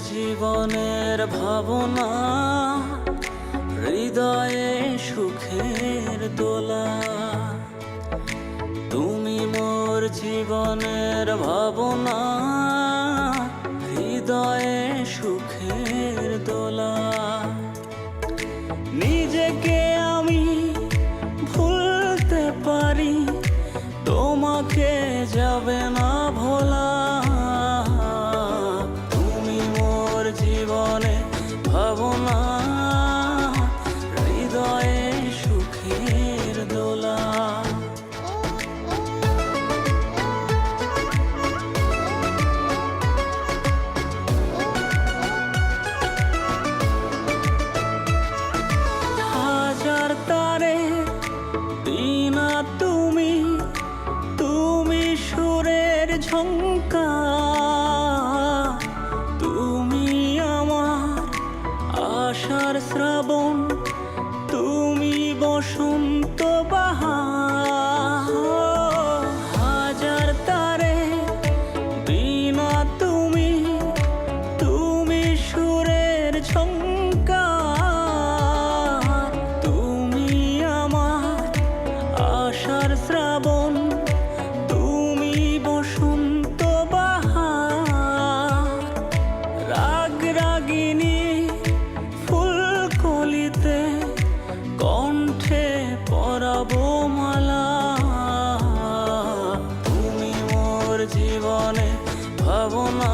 জীবনের ভাবনা, হৃদয়ে সুখের দোলা। তুমি মোর জীবনের ভাবনা, হৃদয়ে সুখের দোলা। নিজেকে আমি ভুলতে পারি, তোমাকে যাবে না ভোলা। তুমি মোর জীবনে ভাবনা, হৃদয়ে সুখের দোলা। হাজার তারে বিনা তুমি, তুমি সুরের ঝংকার। তুমি আমার আশার শ্রাবণ, তুমি বসন্ত বাহার। হাজার তারে বিনা তুমি, তুমি সুরের ঝংকার। তুমি আমার আশার শ্রাবণ, তুমি বসন্ত বাহার। রাগ রাগিনী ফুলকলিতে, কণ্ঠে পরাবো মালা। তুমি মোর জীবনে ভাবনা,